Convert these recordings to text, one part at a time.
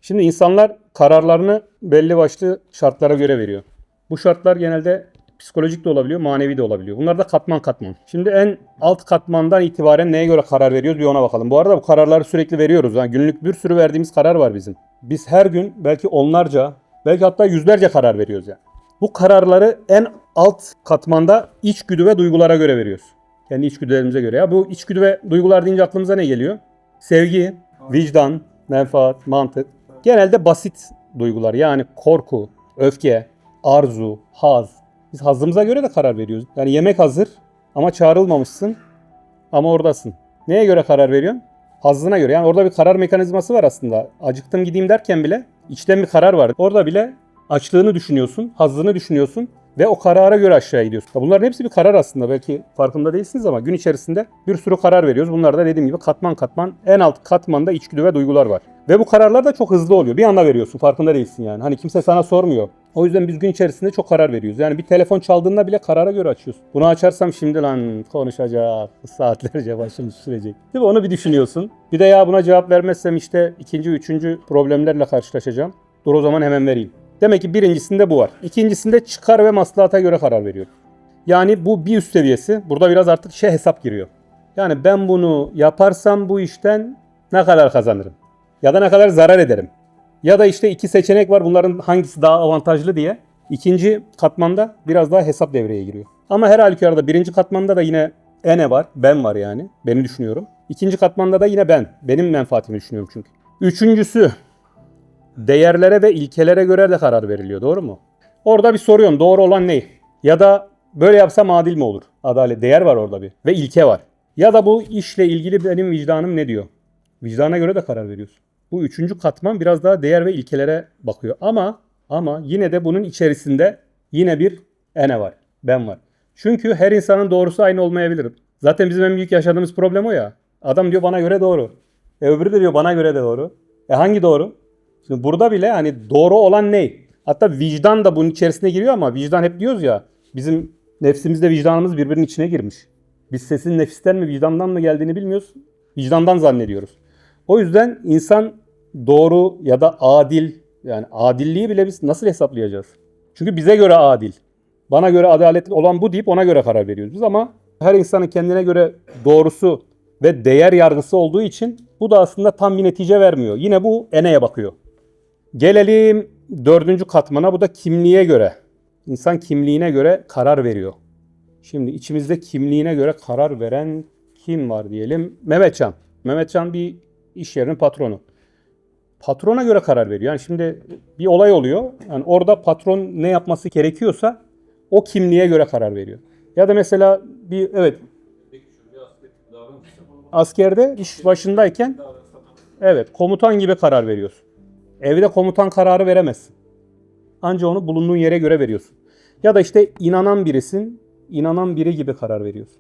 Şimdi insanlar kararlarını belli başlı şartlara göre veriyor. Bu şartlar genelde psikolojik de olabiliyor, manevi de olabiliyor. Bunlar da katman katman. Şimdi en alt katmandan itibaren neye göre karar veriyoruz bir ona bakalım. Bu arada bu kararları sürekli veriyoruz. Yani günlük bir sürü verdiğimiz karar var bizim. Biz her gün belki onlarca, belki hatta yüzlerce karar veriyoruz yani. Bu kararları en alt katmanda içgüdü ve duygulara göre veriyoruz. Kendi içgüdülerimize göre. Ya bu içgüdü ve duygular deyince aklımıza ne geliyor? Sevgi, vicdan, menfaat, mantık. Genelde basit duygular. Yani korku, öfke, arzu, haz. Biz hazımıza göre de karar veriyoruz. Yani yemek hazır ama çağrılmamışsın ama oradasın. Neye göre karar veriyorsun? Hazzına göre. Yani orada bir karar mekanizması var aslında. Acıktım gideyim derken bile içten bir karar var. Orada bile açlığını düşünüyorsun, hazzını düşünüyorsun ve o karara göre aşağı gidiyorsun. Bunların hepsi bir karar aslında. Belki farkında değilsiniz ama gün içerisinde bir sürü karar veriyoruz. Bunlar da dediğim gibi katman katman. En alt katmanda içgüdü ve duygular var. Ve bu kararlar da çok hızlı oluyor. Bir anda veriyorsun. Farkında değilsin yani. Hani kimse sana sormuyor. O yüzden biz gün içerisinde çok karar veriyoruz. Yani bir telefon çaldığında bile karara göre açıyorsun. Bunu açarsam şimdi lan konuşacak, saatlerce başım sürecek. Değil mi? Onu bir düşünüyorsun. Bir de ya buna cevap vermezsem işte ikinci, üçüncü problemlerle karşılaşacağım. Dur o zaman hemen vereyim. Demek ki birincisinde bu var. İkincisinde çıkar ve maslahata göre karar veriyorum. Yani bu bir üst seviyesi. Burada biraz artık hesap giriyor. Yani ben bunu yaparsam bu işten ne kadar kazanırım? Ya da ne kadar zarar ederim? Ya da işte iki seçenek var. Bunların hangisi daha avantajlı diye. İkinci katmanda biraz daha hesap devreye giriyor. Ama her halükarda birinci katmanda da yine ene var. Ben var yani. Beni düşünüyorum. İkinci katmanda da yine ben. Benim menfaatimi düşünüyorum çünkü. Üçüncüsü değerlere ve ilkelere göre de karar veriliyor. Doğru mu? Orada bir soruyorsun. Doğru olan ne? Ya da böyle yapsam adil mi olur? Adalet, değer var orada bir. Ve ilke var. Ya da bu işle ilgili benim vicdanım ne diyor? Vicdana göre de karar veriyorsun. Bu üçüncü katman biraz daha değer ve ilkelere bakıyor. Ama yine de bunun içerisinde yine bir ene var. Ben var. Çünkü her insanın doğrusu aynı olmayabilir. Zaten bizim en büyük yaşadığımız problem o ya. Adam diyor bana göre doğru. Öbürü de diyor bana göre de doğru. Hangi doğru? Şimdi burada bile hani doğru olan ne? Hatta vicdan da bunun içerisine giriyor ama vicdan hep diyoruz ya. Bizim nefsimizle vicdanımız birbirinin içine girmiş. Biz sesin nefisten mi vicdandan mı geldiğini bilmiyoruz. Vicdandan zannediyoruz. O yüzden insan doğru ya da adil, yani adilliği bile biz nasıl hesaplayacağız? Çünkü bize göre adil. Bana göre adaletli olan bu deyip ona göre karar veriyoruz biz ama her insanın kendine göre doğrusu ve değer yargısı olduğu için bu da aslında tam bir netice vermiyor. Yine bu eneye bakıyor. Gelelim dördüncü katmana, bu da kimliğe göre. İnsan kimliğine göre karar veriyor. Şimdi içimizde kimliğine göre karar veren kim var diyelim? Mehmetcan. Mehmetcan bir iş yerinin patronu. Patrona göre karar veriyor. Yani şimdi bir olay oluyor. Yani orada patron ne yapması gerekiyorsa o kimliğe göre karar veriyor. Ya da mesela askerde iş başındayken komutan gibi karar veriyorsun. Evde komutan kararı veremezsin. Anca onu bulunduğun yere göre veriyorsun. Ya da işte inanan birisin, inanan biri gibi karar veriyorsun.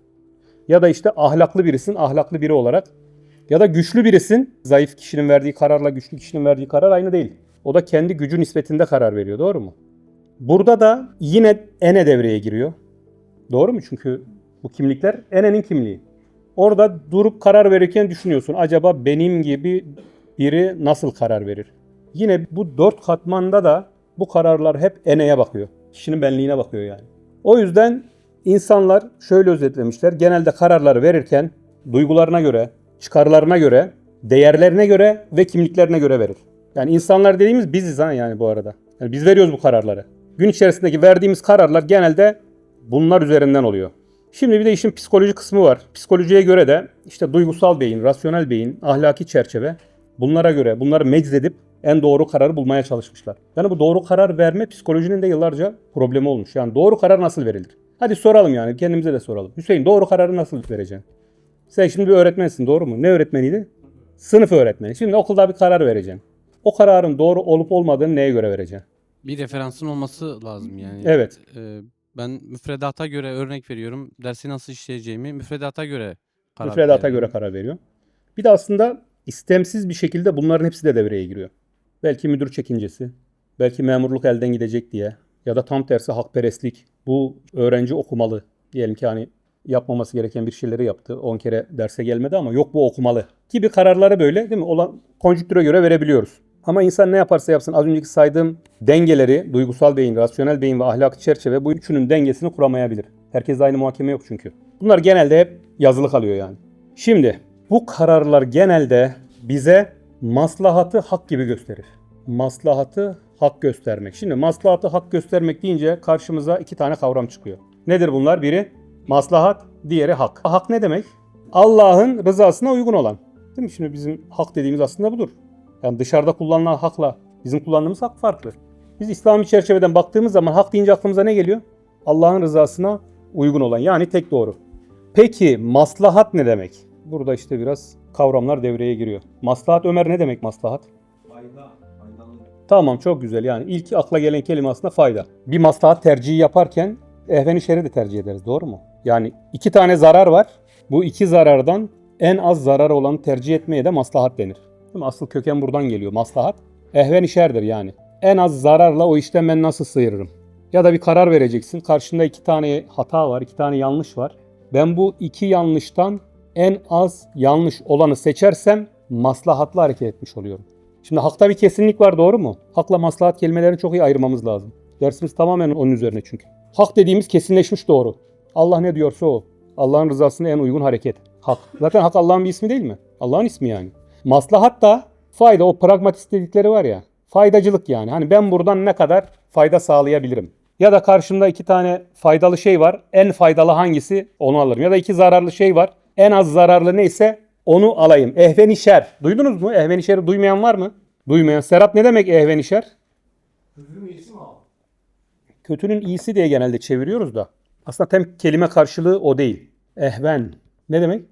Ya da işte ahlaklı birisin, ahlaklı biri olarak. Ya da güçlü birisin, zayıf kişinin verdiği kararla güçlü kişinin verdiği karar aynı değil. O da kendi gücü nispetinde karar veriyor, doğru mu? Burada da yine ene devreye giriyor. Doğru mu? Çünkü bu kimlikler enenin kimliği. Orada durup karar verirken düşünüyorsun. Acaba benim gibi biri nasıl karar verir? Yine bu dört katmanda da bu kararlar hep eneye bakıyor. Kişinin benliğine bakıyor yani. O yüzden insanlar şöyle özetlemişler. Genelde kararları verirken duygularına göre, çıkarlarına göre, değerlerine göre ve kimliklerine göre verir. Yani insanlar dediğimiz biziz yani bu arada. Yani biz veriyoruz bu kararları. Gün içerisindeki verdiğimiz kararlar genelde bunlar üzerinden oluyor. Şimdi bir de işin psikoloji kısmı var. Psikolojiye göre de işte duygusal beyin, rasyonel beyin, ahlaki çerçeve bunlara göre bunları meczedip en doğru kararı bulmaya çalışmışlar. Yani bu doğru karar verme psikolojinin de yıllarca problemi olmuş. Yani doğru karar nasıl verilir? Hadi soralım yani kendimize de soralım. Hüseyin doğru kararı nasıl vereceksin? Sen şimdi bir öğretmensin, doğru mu? Ne öğretmeniydi? Sınıf öğretmeni. Şimdi okulda bir karar vereceksin. O kararın doğru olup olmadığını neye göre vereceksin? Bir referansın olması lazım yani. Evet. Ben müfredata göre örnek veriyorum. Dersi nasıl işleyeceğimi müfredata göre karar Müfredata veriyorum. göre karar veriyor. Bir de aslında istemsiz bir şekilde bunların hepsi de devreye giriyor. Belki müdür çekincesi, belki memurluk elden gidecek diye ya da tam tersi hakperestlik. Bu öğrenci okumalı. Diyelim ki hani yapmaması gereken bir şeyleri yaptı. 10 kere derse gelmedi ama yok bu okumalı gibi kararları böyle değil mi? Olan konjüktüre göre verebiliyoruz. Ama insan ne yaparsa yapsın az önceki saydığım dengeleri, duygusal beyin, rasyonel beyin ve ahlaki çerçeve bu üçünün dengesini kuramayabilir. Herkes aynı muhakeme yok çünkü. Bunlar genelde hep yazılı kalıyor yani. Şimdi bu kararlar genelde bize maslahatı hak gibi gösterir. Maslahatı hak göstermek. Şimdi maslahatı hak göstermek deyince karşımıza iki tane kavram çıkıyor. Nedir bunlar? Biri maslahat, diğeri hak. Hak ne demek? Allah'ın rızasına uygun olan. Değil mi? Şimdi bizim hak dediğimiz aslında budur. Yani dışarıda kullanılan hakla bizim kullandığımız hak farklı. Biz İslami çerçeveden baktığımız zaman hak deyince aklımıza ne geliyor? Allah'ın rızasına uygun olan, yani tek doğru. Peki maslahat ne demek? Burada işte biraz kavramlar devreye giriyor. Maslahat, Ömer, ne demek maslahat? Faydalı. Tamam, çok güzel. Yani ilk akla gelen kelime aslında fayda. Bir maslahat tercihi yaparken ehven-i şer'i de tercih ederiz, doğru mu? Yani iki tane zarar var. Bu iki zarardan en az zarar olanı tercih etmeye de maslahat denir. Değil mi? Asıl köken buradan geliyor. Maslahat ehven-i şer'dir yani. En az zararla o işten ben nasıl sıyırırım? Ya da bir karar vereceksin. Karşında iki tane hata var, iki tane yanlış var. Ben bu iki yanlıştan en az yanlış olanı seçersem maslahatla hareket etmiş oluyorum. Şimdi hakta bir kesinlik var, doğru mu? Hakla maslahat kelimelerini çok iyi ayırmamız lazım. Dersimiz tamamen onun üzerine çünkü. Hak dediğimiz kesinleşmiş doğru. Allah ne diyorsa o. Allah'ın rızasına en uygun hareket. Hak. Zaten hak Allah'ın bir ismi değil mi? Allah'ın ismi yani. Maslahat da fayda, o pragmatist dedikleri var ya. Faydacılık yani. Hani ben buradan ne kadar fayda sağlayabilirim? Ya da karşımda iki tane faydalı şey var. En faydalı hangisi? Onu alırım. Ya da iki zararlı şey var. En az zararlı neyse onu alayım. Ehven-i şer. Duydunuz mu? Ehven-i şer'i duymayan var mı? Duymayan. Serap, ne demek ehven-i şer? Kötünün iyisi mi abi? Kötünün iyisi diye genelde çeviriyoruz da. Aslında tam kelime karşılığı o değil. Ehven. Ne demek?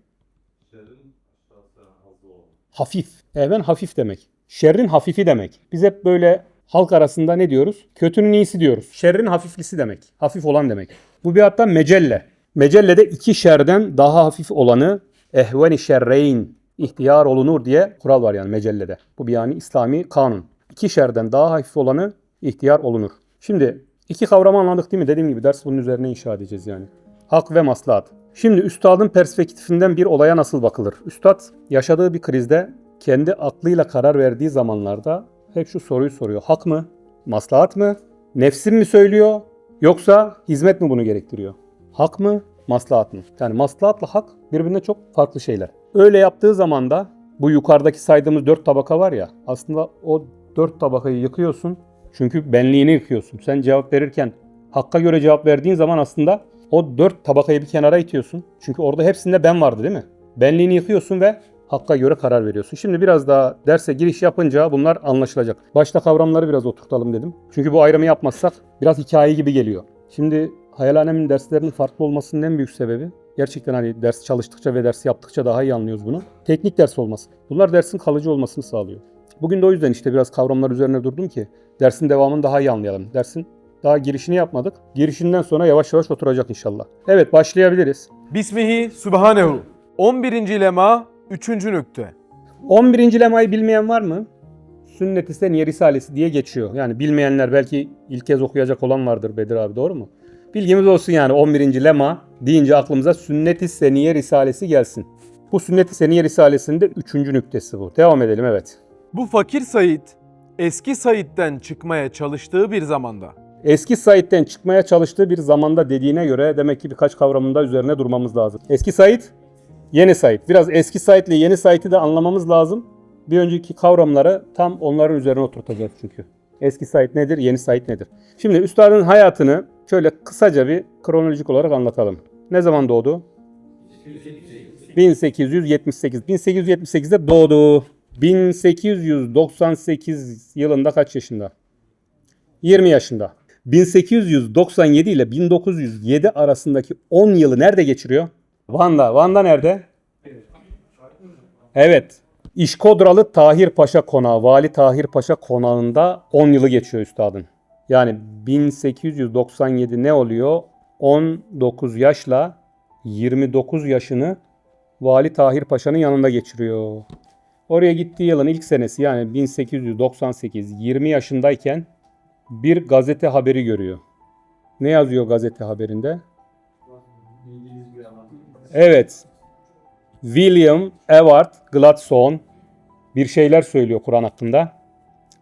Hafif. Ehven hafif demek. Şerrin hafifi demek. Biz hep böyle halk arasında ne diyoruz? Kötünün iyisi diyoruz. Şerrin hafiflisi demek. Hafif olan demek. Bu bir hatta mecelle. Mecellede iki şerden daha hafif olanı ehven-i şerreyn ihtiyar olunur diye kural var yani mecellede. Bu bir yani İslami kanun. İki şerden daha hafif olanı ihtiyar olunur. Şimdi iki kavramı anladık değil mi? Dediğim gibi ders bunun üzerine inşa edeceğiz yani. Hak ve maslahat. Şimdi üstadın perspektifinden bir olaya nasıl bakılır? Üstad yaşadığı bir krizde kendi aklıyla karar verdiği zamanlarda hep şu soruyu soruyor. Hak mı? Maslahat mı? Nefsim mi söylüyor? Yoksa hizmet mi bunu gerektiriyor? Hak mı? Maslahat mı? Yani maslahatla hak birbirine çok farklı şeyler. Öyle yaptığı zaman da bu yukarıdaki saydığımız 4 tabaka var ya, aslında o 4 tabakayı yıkıyorsun. Çünkü benliğini yıkıyorsun. Sen cevap verirken hakka göre cevap verdiğin zaman aslında o 4 tabakayı bir kenara itiyorsun. Çünkü orada hepsinde ben vardı değil mi? Benliğini yıkıyorsun ve hakka göre karar veriyorsun. Şimdi biraz daha derse giriş yapınca bunlar anlaşılacak. Başta kavramları biraz oturtalım dedim. Çünkü bu ayrımı yapmazsak biraz hikaye gibi geliyor. Şimdi Hayalhanem'in derslerinin farklı olmasının en büyük sebebi gerçekten hani ders çalıştıkça ve ders yaptıkça daha iyi anlıyoruz bunu. Teknik ders olması. Bunlar dersin kalıcı olmasını sağlıyor. Bugün de o yüzden işte biraz kavramlar üzerine durdum ki dersin devamını daha iyi anlayalım. Dersin daha girişini yapmadık. Girişinden sonra yavaş yavaş oturacak inşallah. Evet, başlayabiliriz. Bismihi Sübhanehu. 11. lema 3. nükte. 11. lemayı bilmeyen var mı? Sünnet-i Seniyye Risalesi diye geçiyor. Yani bilmeyenler, belki ilk kez okuyacak olan vardır Bedir abi, doğru mu? Bilgimiz olsun yani 11. lema deyince aklımıza Sünnet-i Seniyye Risalesi gelsin. Bu Sünnet-i Seniyye Risalesi'nin de 3. nüktesi bu. Devam edelim, evet. Bu fakir Said eski Said'den çıkmaya çalıştığı bir zamanda. Eski Said'den çıkmaya çalıştığı bir zamanda dediğine göre demek ki birkaç kavramında üzerine durmamız lazım. Eski Said, yeni Said. Biraz eski Said ile yeni Said'i de anlamamız lazım. Bir önceki kavramları tam onların üzerine oturtacağız çünkü. Eski Said nedir, yeni Said nedir? Şimdi üstadın hayatını şöyle kısaca bir kronolojik olarak anlatalım. Ne zaman doğdu? 1878. 1878'de doğdu. 1898 yılında kaç yaşında? 20 yaşında. 1897 ile 1907 arasındaki 10 yılı nerede geçiriyor? Van'da. Van'da nerede? Evet. İşkodralı Tahir Paşa Konağı, Vali Tahir Paşa Konağı'nda 10 yılı geçiyor üstadın. Yani 1897 ne oluyor? 19 yaşla 29 yaşını Vali Tahir Paşa'nın yanında geçiriyor. Oraya gittiği yılın ilk senesi yani 1898, 20 yaşındayken bir gazete haberi görüyor. Ne yazıyor gazete haberinde? Evet. William Ewart Gladstone bir şeyler söylüyor Kur'an hakkında.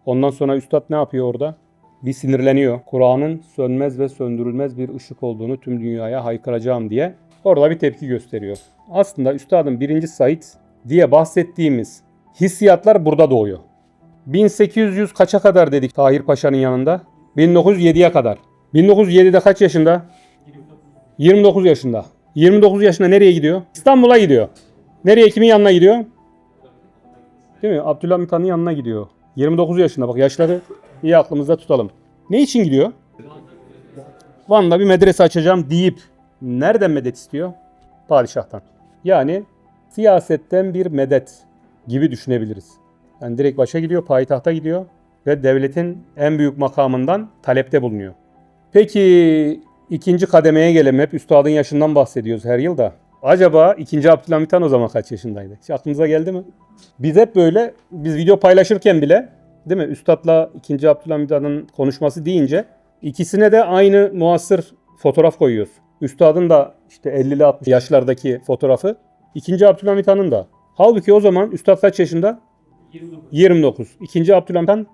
Ondan sonra üstad ne yapıyor orada? Bir sinirleniyor. Kur'an'ın sönmez ve söndürülmez bir ışık olduğunu tüm dünyaya haykıracağım diye orada bir tepki gösteriyor. Aslında üstadın 1. Said diye bahsettiğimiz hissiyatlar burada doğuyor. 1800 kaça kadar dedik Tahir Paşa'nın yanında? 1907'ye kadar. 1907'de kaç yaşında? 29 yaşında. 29 yaşında nereye gidiyor? İstanbul'a gidiyor. Nereye, kimin yanına gidiyor? Değil mi? Abdülhamit Han'ın yanına gidiyor. 29 yaşında, bak yaşları iyi aklımızda tutalım. Ne için gidiyor? Van'da bir medrese açacağım deyip nereden medet istiyor? Padişah'tan. Yani siyasetten bir medet gibi düşünebiliriz. Yani direkt başa gidiyor, payitahta gidiyor ve devletin en büyük makamından talepte bulunuyor. Peki ikinci kademeye gelelim. Hep üstadın yaşından bahsediyoruz her yıl da. Acaba 2. Abdülhamit Han o zaman kaç yaşındaydı? Hiç aklınıza geldi mi? Biz hep böyle, biz video paylaşırken bile, değil mi? Üstadla 2. Abdülhamit Han'ın konuşması deyince ikisine de aynı muasır fotoğraf koyuyoruz. Üstadın da işte 50'li 60 yaşlardaki fotoğrafı, 2. Abdülhamit Han'ın da. Halbuki o zaman üstad kaç yaşında? 29. 2. Abdülhamit Han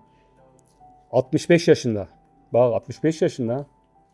65 yaşında. Bak 65 yaşında.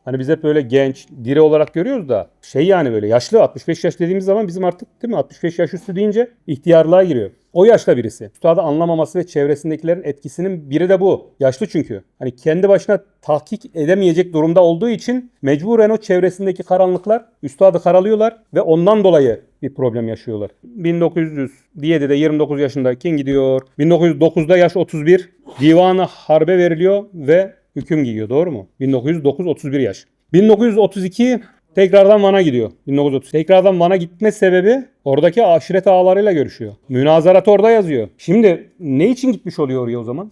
Hani biz hep böyle genç, diri olarak görüyoruz da yani böyle yaşlı, 65 yaş dediğimiz zaman bizim artık, değil mi, 65 yaş üstü deyince ihtiyarlığa giriyor. O yaşta birisi. Üstadı anlamaması ve çevresindekilerin etkisinin biri de bu. Yaşlı çünkü. Hani kendi başına tahkik edemeyecek durumda olduğu için mecburen o çevresindeki karanlıklar üstadı karalıyorlar ve ondan dolayı bir problem yaşıyorlar. 1907'de 29 yaşındayken gidiyor. 1909'da yaş 31. Divan-ı Harbe veriliyor ve hüküm giyiyor, doğru mu? 1909 31 yaş. 1932 tekrardan Van'a gidiyor. 1930. Tekrardan Van'a gitme sebebi oradaki aşiret ağalarıyla görüşüyor. Münazarat orada yazıyor. Şimdi ne için gitmiş oluyor oraya o zaman?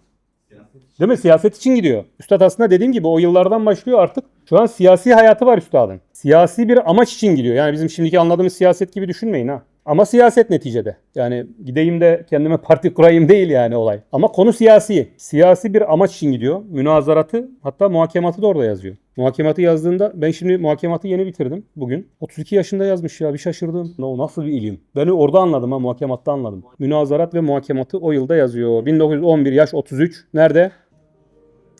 Değil mi? Siyaset için gidiyor. Üstad aslında dediğim gibi o yıllardan başlıyor artık. Şu an siyasi hayatı var üstadın. Siyasi bir amaç için gidiyor. Yani bizim şimdiki anladığımız siyaset gibi düşünmeyin ha. Ama siyaset neticede. Yani gideyim de kendime parti kurayım değil yani olay. Ama konu siyasi. Siyasi bir amaç için gidiyor. Münazaratı, hatta muhakematı da orada yazıyor. Muhakematı yazdığında, ben şimdi muhakematı yeni bitirdim bugün. 32 yaşında yazmış ya, bir şaşırdım. O nasıl bir ilim? Ben orada anladım ha, muhakematta anladım. Münazarat ve muhakematı o yılda yazıyor. 1911 yaş 33. Nerede?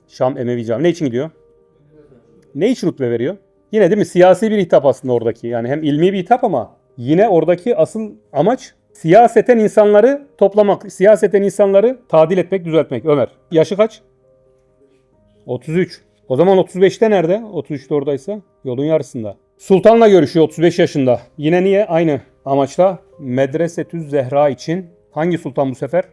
Şam Emevi Camii. Ne için gidiyor? Ne için hutbe veriyor? Yine değil mi? Siyasi bir hitap aslında oradaki. Yani hem ilmi bir hitap ama yine oradaki asıl amaç siyaseten insanları toplamak. Siyaseten insanları tadil etmek, düzeltmek. Ömer. Yaşı kaç? 33. O zaman 35'te nerede? 33'te oradaysa yolun yarısında. Sultan'la görüşüyor 35 yaşında. Yine niye? Aynı amaçla. Medresetüz Zehra için. Hangi sultan bu sefer?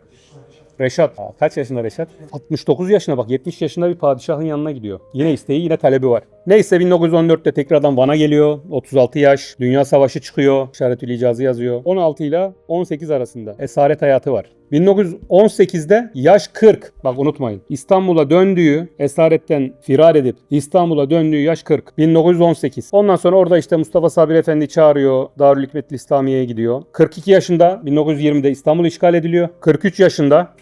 Reşat. Kaç yaşında Reşat? 69 yaşında, bak 70 yaşında bir padişahın yanına gidiyor. Yine isteği, yine talebi var. Neyse 1914'te tekrardan Van'a geliyor. 36 yaş. Dünya Savaşı çıkıyor. İşaretül İcazı yazıyor. 16 ile 18 arasında esaret hayatı var. 1918'de yaş 40. Bak unutmayın. İstanbul'a döndüğü, esaretten firar edip İstanbul'a döndüğü yaş 40. 1918. Ondan sonra orada işte Mustafa Sabri Efendi çağırıyor. Darülhikmetül İslamiye'ye gidiyor. 42 yaşında 1920'de İstanbul işgal ediliyor. 43 yaşında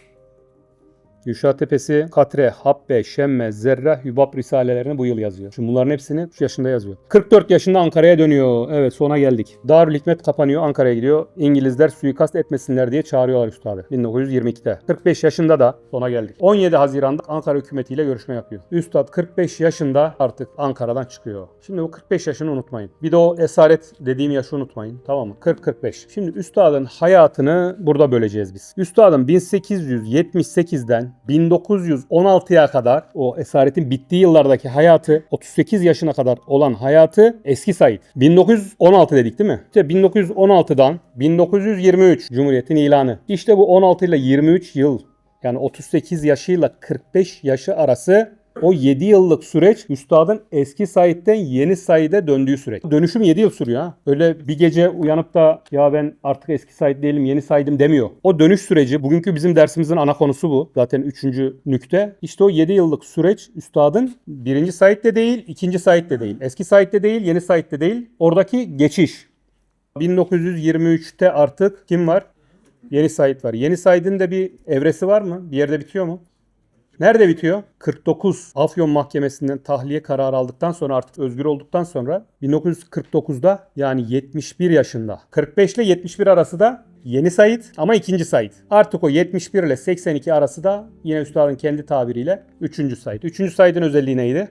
Gülşah Tepesi, Katre, Habbe, Şemme, Zerre, Hübab risalelerini bu yıl yazıyor. Şimdi bunların hepsini 3 yaşında yazıyor. 44 yaşında Ankara'ya dönüyor. Evet, sona geldik. Darülhikmet kapanıyor, Ankara'ya gidiyor. İngilizler suikast etmesinler diye çağırıyorlar üstadı. 1922'de. 45 yaşında da sona geldik. 17 Haziran'da Ankara hükümetiyle görüşme yapıyor. Üstad 45 yaşında artık Ankara'dan çıkıyor. Şimdi bu 45 yaşını unutmayın. Bir de o esaret dediğim yaşı unutmayın. Tamam mı? 40-45. Şimdi üstadın hayatını burada böleceğiz biz. Üstadın 1878'den 1916'ya kadar, o esaretin bittiği yıllardaki hayatı, 38 yaşına kadar olan hayatı Eski Said. 1916 dedik değil mi? İşte 1916'dan 1923 Cumhuriyet'in ilanı. İşte bu 16 ile 23 yıl, yani 38 yaşıyla 45 yaşı arası o 7 yıllık süreç üstadın Eski Said'den Yeni Said'e döndüğü süreç. Dönüşüm 7 yıl sürüyor ha. Öyle bir gece uyanıp da ya ben artık Eski Said değilim, Yeni Said'im demiyor. O dönüş süreci, bugünkü bizim dersimizin ana konusu bu. Zaten 3. nükte. İşte o 7 yıllık süreç üstadın 1. Said'de değil, 2. Said'de değil. Eski Said'de değil, Yeni Said'de değil. Oradaki geçiş. 1923'te artık kim var? Yeni Said var. Yeni Said'in de bir evresi var mı? Bir yerde bitiyor mu? Nerede bitiyor? 49 Afyon Mahkemesi'nden tahliye kararı aldıktan sonra, artık özgür olduktan sonra 1949'da, yani 71 yaşında. 45 ile 71 arası da Yeni Said ama ikinci Said. Artık o 71 ile 82 arası da yine üstadın kendi tabiriyle 3. Said. 3. Said'in özelliği neydi?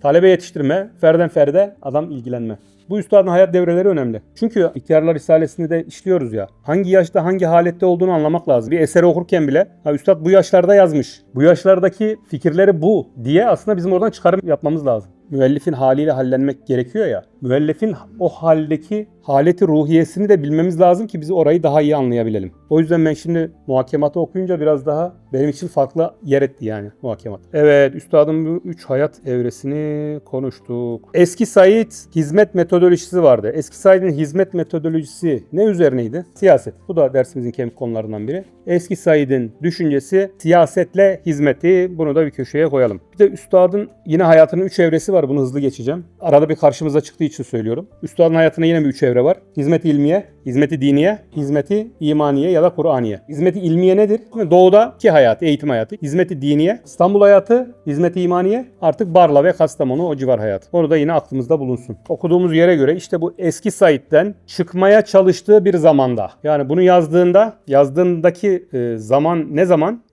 Talebe yetiştirme, ferden ferde adam ilgilenme. Bu üstadın hayat devreleri önemli. Çünkü İhtiyarlar Risalesi'ni de işliyoruz ya. Hangi yaşta hangi halette olduğunu anlamak lazım. Bir eseri okurken bile üstad bu yaşlarda yazmış. Bu yaşlardaki fikirleri bu diye aslında bizim oradan çıkarım yapmamız lazım. Müellifin haliyle hallenmek gerekiyor ya. Müellifin o haldeki haleti ruhiyesini de bilmemiz lazım ki biz orayı daha iyi anlayabilelim. O yüzden ben şimdi muhakematı okuyunca biraz daha benim için farklı yer etti yani muhakemat. Evet, üstadın bu 3 hayat evresini konuştuk. Eski Said hizmet metodolojisi vardı. Eski Said'in hizmet metodolojisi ne üzerineydi? Siyaset. Bu da dersimizin kemik konularından biri. Eski Said'in düşüncesi siyasetle hizmeti. Bunu da bir köşeye koyalım. Bir de üstadın yine hayatının 3 evresi var. Bunu hızlı geçeceğim. Arada bir karşımıza çıktığı için söylüyorum. Üstadın hayatında yine bir 3 evre var. Hizmet-i ilmiye, hizmet-i diniye, hizmet-i imaniye ya da Kur'aniye. Hizmet-i ilmiye nedir? Doğudaki hayatı, eğitim hayatı. Hizmet-i diniye, İstanbul hayatı, hizmet-i imaniye, artık Barla ve Kastamonu o civar hayatı. Onu da yine aklımızda bulunsun. Okuduğumuz yere göre işte bu eski Said'den çıkmaya çalıştığı bir zamanda. Yani bunu yazdığındaki zaman ne zaman?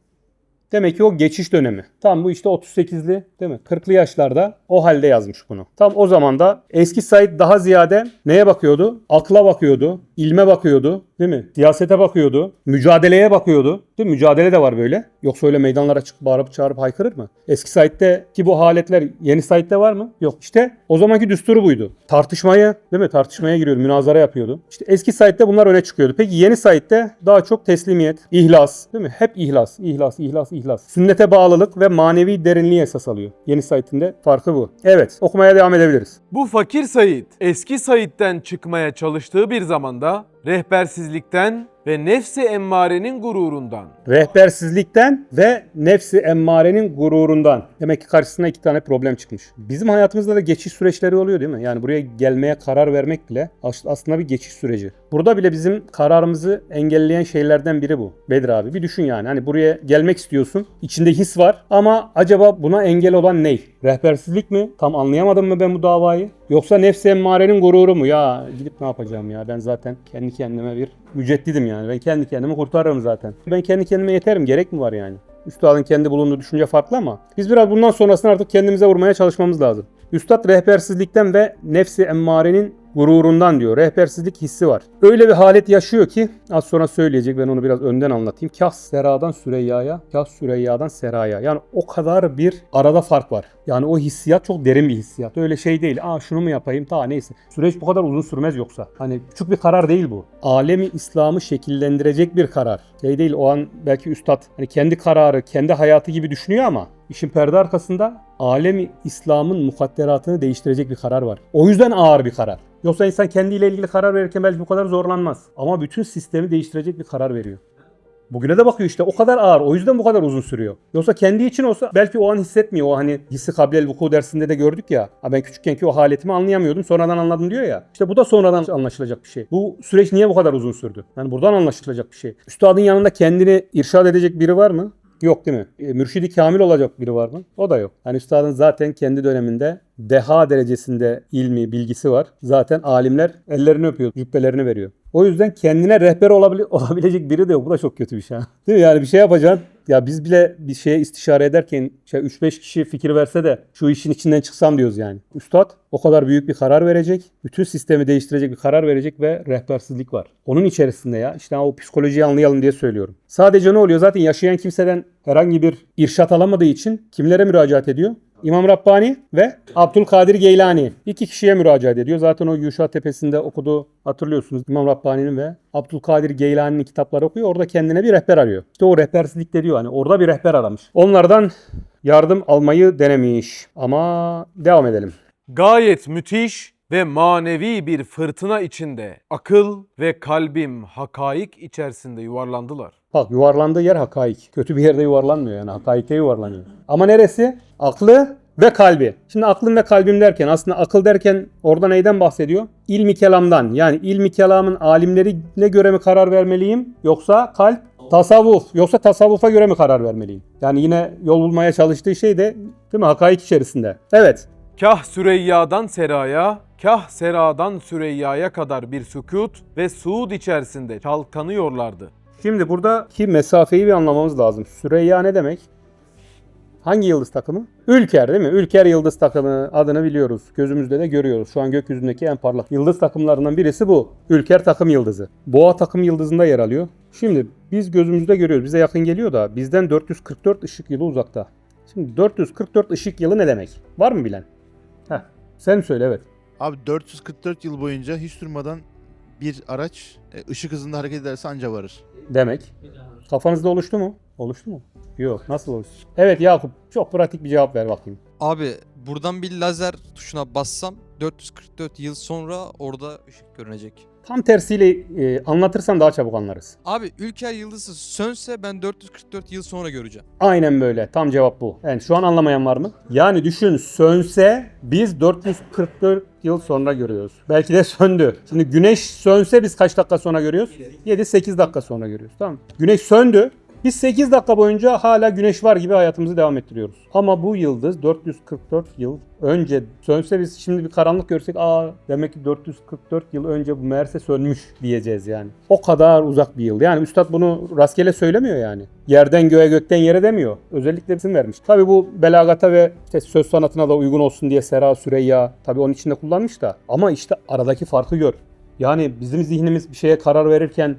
Demek ki o geçiş dönemi. Tam bu işte 38'li değil mi? 40'lı yaşlarda o halde yazmış bunu. Tam o zaman da eski Said daha ziyade neye bakıyordu? Akla bakıyordu, ilme bakıyordu değil mi? Siyasete bakıyordu, mücadeleye bakıyordu. Değil mi? Mücadele de var böyle. Yoksa öyle meydanlara çıkıp bağırıp çağırıp haykırır mı? Eski Said'deki bu haletler yeni Said'de var mı? Yok. İşte o zamanki düsturu buydu. Tartışmaya değil mi? Tartışmaya giriyordu, münazara yapıyordu. İşte eski Said'de bunlar öne çıkıyordu. Peki yeni Said'de daha çok teslimiyet, ihlas değil mi? Hep ihlas, ihlas, ihlas, ihlas. Sünnete bağlılık ve manevi derinliği esas alıyor. Yeni Said'in de farkı bu. Evet, okumaya devam edebiliriz. Bu fakir Said, eski Said'den çıkmaya çalıştığı bir zamanda rehbersizlikten ve nefsi emmarenin gururundan. Rehbersizlikten ve nefsi emmarenin gururundan. Demek ki karşısına 2 tane problem çıkmış. Bizim hayatımızda da geçiş süreçleri oluyor değil mi? Yani buraya gelmeye karar vermek bile aslında bir geçiş süreci. Burada bile bizim kararımızı engelleyen şeylerden biri bu. Bedir abi bir düşün yani. Hani buraya gelmek istiyorsun. İçinde his var ama acaba buna engel olan ne? Rehbersizlik mi? Tam anlayamadım mı ben bu davayı? Yoksa nefsi emmarenin gururu mu? Ya gidip ne yapacağım ya? Ben zaten kendi kendime bir müceddidim yani. Ben kendi kendimi kurtarırım zaten. Ben kendi kendime yeterim. Gerek mi var yani? Üstadın kendi bulunduğu düşünce farklı ama biz biraz bundan sonrasını artık kendimize vurmaya çalışmamız lazım. Üstad rehbersizlikten ve nefsi emmarenin gururundan diyor. Rehbersizlik hissi var. Öyle bir halet yaşıyor ki az sonra söyleyecek, ben onu biraz önden anlatayım. Kah Sera'dan Süreyya'ya, kah Süreyya'dan Sera'ya. Yani o kadar bir arada fark var. Yani o hissiyat çok derin bir hissiyat. Öyle şey değil. Şunu mu yapayım? Neyse. Süreç bu kadar uzun sürmez yoksa. Hani küçük bir karar değil bu. Alemi İslam'ı şekillendirecek bir karar. Şey değil, o an belki üstad hani kendi kararı, kendi hayatı gibi düşünüyor ama işin perde arkasında alemi İslam'ın mukadderatını değiştirecek bir karar var. O yüzden ağır bir karar. Yoksa insan kendiyle ilgili karar verirken belki bu kadar zorlanmaz. Ama bütün sistemi değiştirecek bir karar veriyor. Bugüne de bakıyor işte, o kadar ağır, o yüzden bu kadar uzun sürüyor. Yoksa kendi için olsa belki o an hissetmiyor. O hani hissi kablel vuku dersinde de gördük ya. Ben küçükkenki o haletimi anlayamıyordum, sonradan anladım diyor ya. İşte bu da sonradan anlaşılacak bir şey. Bu süreç niye bu kadar uzun sürdü? Yani buradan anlaşılacak bir şey. Üstadın yanında kendini irşad edecek biri var mı? Yok değil mi? Mürşidi kamil olacak biri var mı? O da yok. Yani üstadın zaten kendi döneminde deha derecesinde ilmi, bilgisi var. Zaten alimler ellerini öpüyor, cübbelerini veriyor. O yüzden kendine rehber olabilecek biri de yok. Bu da çok kötü bir şey. Değil mi? Yani bir şey yapacaksın. Ya biz bile bir şeye istişare ederken 3-5 kişi fikir verse de şu işin içinden çıksam diyoruz yani. Üstad o kadar büyük bir karar verecek. Bütün sistemi değiştirecek bir karar verecek ve rehbersizlik var. Onun içerisinde ya işte o psikolojiyi anlayalım diye söylüyorum. Sadece ne oluyor? Zaten yaşayan kimseden herhangi bir irşat alamadığı için kimlere müracaat ediyor? İmam Rabbani ve Abdülkadir Geylani. 2 kişiye müracaat ediyor. Zaten o Yuşa Tepesi'nde okuduğu hatırlıyorsunuz. İmam Rabbani'nin ve Abdülkadir Geylani'nin kitapları okuyor. Orada kendine bir rehber arıyor. İşte o rehbersizlik de diyor. Hani orada bir rehber aramış. Onlardan yardım almayı denemiş. Ama devam edelim. Gayet müthiş ve manevi bir fırtına içinde akıl ve kalbim hakaik içerisinde yuvarlandılar. Bak, yuvarlandığı yer hakaik. Kötü bir yerde yuvarlanmıyor yani. Hakaikte yuvarlanıyor. Ama neresi? Aklı ve kalbi. Şimdi aklım ve kalbim derken aslında akıl derken orada neyden bahsediyor? İlmi kelamdan. Yani ilmi kelamın alimlerine göre mi karar vermeliyim? Yoksa kalp, tasavvuf. Yoksa tasavvufa göre mi karar vermeliyim? Yani yine yol bulmaya çalıştığı şey de değil mi? Hakaik içerisinde. Evet. Kah Süreyya'dan Seraya, kah Sera'dan Süreyya'ya kadar bir sükût ve suud içerisinde çalkanıyorlardı. Şimdi buradaki mesafeyi bir anlamamız lazım. Süreyya ne demek? Hangi yıldız takımı? Ülker değil mi? Ülker yıldız takımı adını biliyoruz. Gözümüzde de görüyoruz. Şu an gökyüzündeki en parlak yıldız takımlarından birisi bu. Ülker takım yıldızı. Boğa takım yıldızında yer alıyor. Şimdi biz gözümüzde görüyoruz. Bize yakın geliyor da bizden 444 ışık yılı uzakta. Şimdi 444 ışık yılı ne demek? Var mı bilen? Heh, sen söyle evet. Abi 444 yıl boyunca hiç durmadan bir araç ışık hızında hareket ederse anca varır. Demek. Kafanızda oluştu mu? Oluştu mu? Yok. Nasıl oluştu? Evet Yakup, çok pratik bir cevap ver bakayım. Abi buradan bir lazer tuşuna bassam 444 yıl sonra orada ışık görünecek. Tam tersiyle anlatırsan daha çabuk anlarız. Abi Ülker yıldızı sönse ben 444 yıl sonra göreceğim. Aynen böyle. Tam cevap bu. Yani şu an anlamayan var mı? Yani düşün, sönse biz 444 yıl sonra görüyoruz. Belki de söndü. Şimdi güneş sönse biz kaç dakika sonra görüyoruz? 7-8 dakika sonra görüyoruz. Tamam. Güneş söndü. Biz 8 dakika boyunca hala güneş var gibi hayatımızı devam ettiriyoruz. Ama bu yıldız 444 yıl önce sönse biz şimdi bir karanlık görsek demek ki 444 yıl önce bu meğerse sönmüş diyeceğiz yani. O kadar uzak bir yıl. Yani üstad bunu rastgele söylemiyor yani. Yerden göğe gökten yere demiyor. Özellikle isim vermiş. Tabi bu belagata ve işte söz sanatına da uygun olsun diye Sera, Süreyya tabi onun içinde kullanmış da. Ama işte aradaki farkı gör. Yani bizim zihnimiz bir şeye karar verirken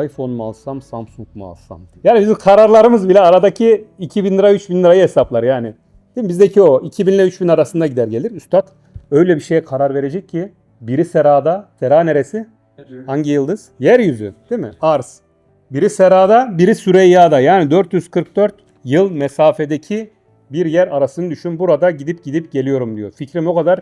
iPhone mu alsam, Samsung mu alsam? Yani bizim kararlarımız bile aradaki 2000 lira, 3000 lirayı hesaplar yani. Değil mi? Bizdeki o 2000 ile 3000 arasında gider gelir. Üstad öyle bir şeye karar verecek ki biri Sera'da, Sera neresi? Hangi yıldız? Yeryüzü değil mi? Arz. Biri Sera'da, biri Süreyya'da. Yani 444 yıl mesafedeki bir yer arasını düşün. Burada gidip gidip geliyorum diyor. Fikrim o kadar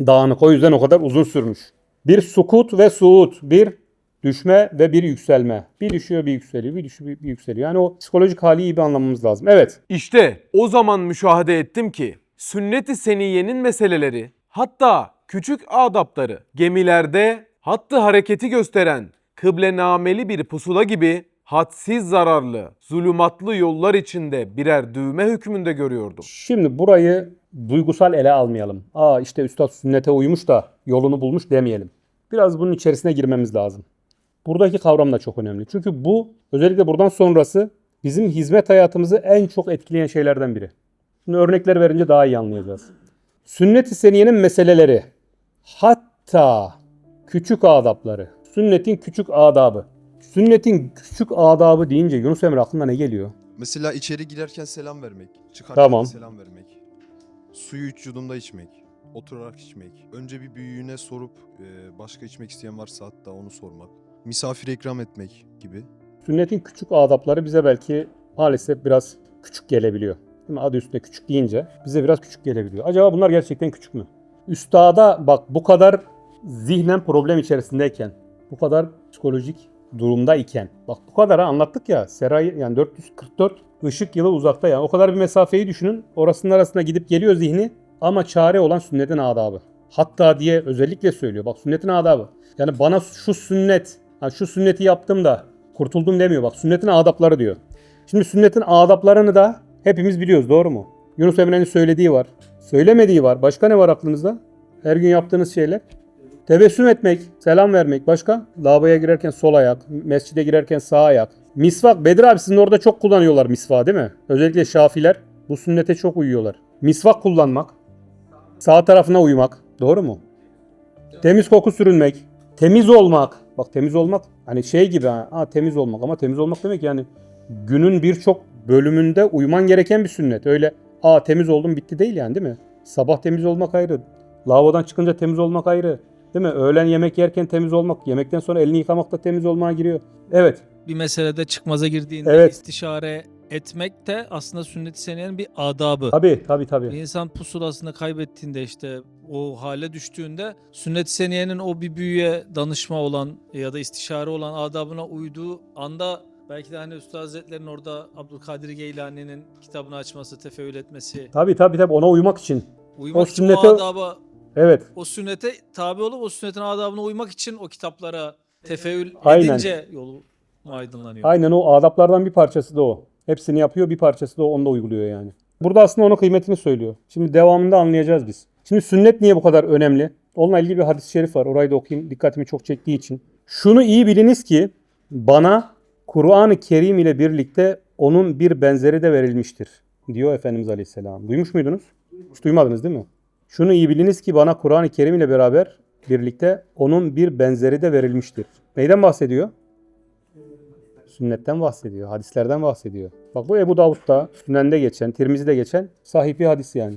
dağınık. O yüzden o kadar uzun sürmüş. Bir sukut ve suud. Bir düşme ve bir yükselme. Bir düşüyor, bir yükseliyor, bir düşüyor, bir yükseliyor. Yani o psikolojik hali iyi bir anlamamız lazım. Evet. İşte o zaman müşahede ettim ki sünnet-i seniyenin meseleleri, hatta küçük adapları gemilerde hattı hareketi gösteren kıblenameli bir pusula gibi hadsiz zararlı, zulümatlı yollar içinde birer düğme hükmünde görüyordum. Şimdi burayı duygusal ele almayalım. İşte üstad sünnete uymuş da yolunu bulmuş demeyelim. Biraz bunun içerisine girmemiz lazım. Buradaki kavram da çok önemli. Çünkü bu özellikle buradan sonrası bizim hizmet hayatımızı en çok etkileyen şeylerden biri. Şimdi örnekler verince daha iyi anlayacağız. Sünnet-i seniyenin meseleleri, hatta küçük adapları, sünnetin küçük adabı. Sünnetin küçük adabı deyince Yunus Emre aklına ne geliyor? Mesela içeri girerken selam vermek, çıkarken Tamam. selam vermek, suyu 3 yudumda içmek, oturarak içmek, önce bir büyüğüne sorup başka içmek isteyen varsa hatta onu sormak, misafire ikram etmek gibi. Sünnetin küçük adapları bize belki maalesef biraz küçük gelebiliyor. Değil mi? Adı üstünde küçük deyince bize biraz küçük gelebiliyor. Acaba bunlar gerçekten küçük mü? Üstada bak bu kadar zihnen problem içerisindeyken, bu kadar psikolojik durumda iken, bak bu kadar anlattık ya, Serayı yani 444 ışık yılı uzakta yani o kadar bir mesafeyi düşünün. Orasının arasında gidip geliyor zihni ama çare olan sünnetin adabı. Hatta diye özellikle söylüyor. Bak sünnetin adabı. Yani bana şu sünnet, şu sünneti yaptım da kurtuldum demiyor. Bak sünnetin adapları diyor. Şimdi sünnetin adaplarını da hepimiz biliyoruz, doğru mu? Yunus Emre'nin söylediği var. Söylemediği var. Başka ne var aklınızda? Her gün yaptığınız şeyler. Tebessüm etmek, selam vermek. Başka? Lavaboya girerken sol ayak, mescide girerken sağ ayak. Misvak. Bedir abi sizin orada çok kullanıyorlar misvağı değil mi? Özellikle Şafiler bu sünnete çok uyuyorlar. Misvak kullanmak. Sağ tarafına uyumak. Doğru mu? Temiz koku sürünmek. Temiz olmak. Bak temiz olmak hani şey gibi temiz olmak ama temiz olmak demek yani günün birçok bölümünde uyman gereken bir sünnet. Öyle temiz oldum bitti değil yani değil mi? Sabah temiz olmak ayrı. Lavabodan çıkınca temiz olmak ayrı. Değil mi? Öğlen yemek yerken temiz olmak. Yemekten sonra elini yıkamak da temiz olmaya giriyor. Evet. Bir meselede çıkmaza girdiğinde Evet. istişare etmek de aslında sünnet-i seniyenin bir adabı. Tabii. Bir insan pusulasını kaybettiğinde işte o hale düştüğünde sünnet-i seniyenin o bir büyüye danışma olan ya da istişare olan adabına uyduğu anda belki de hani Üstad Hazretleri'nin orada Abdülkadir Geylani'nin kitabını açması, tefeül etmesi, Tabii ona uymak için. uymak O için sünnete- o adaba, Evet. o sünnete tabi olup o sünnetin adabına uymak için o kitaplara tefeül Aynen. edince yolu aydınlanıyor. Aynen o adaplardan bir parçası da o. Hepsini yapıyor, bir parçası da onu da uyguluyor yani. Burada aslında onun kıymetini söylüyor. Şimdi devamında anlayacağız biz. Şimdi sünnet niye bu kadar önemli? Onunla ilgili bir hadis-i şerif var. Orayı da okuyayım. Dikkatimi çok çektiği için. Şunu iyi biliniz ki bana Kur'an-ı Kerim ile birlikte onun bir benzeri de verilmiştir, diyor Efendimiz Aleyhisselam. Duymuş muydunuz? Hiç duymadınız değil mi? Şunu iyi biliniz ki bana Kur'an-ı Kerim ile beraber birlikte onun bir benzeri de verilmiştir. Neyden bahsediyor? Sünnetten bahsediyor, hadislerden bahsediyor. Bak bu Ebu Davud'da, Sünen'de geçen, Tirmizi'de geçen sahih bir hadis yani.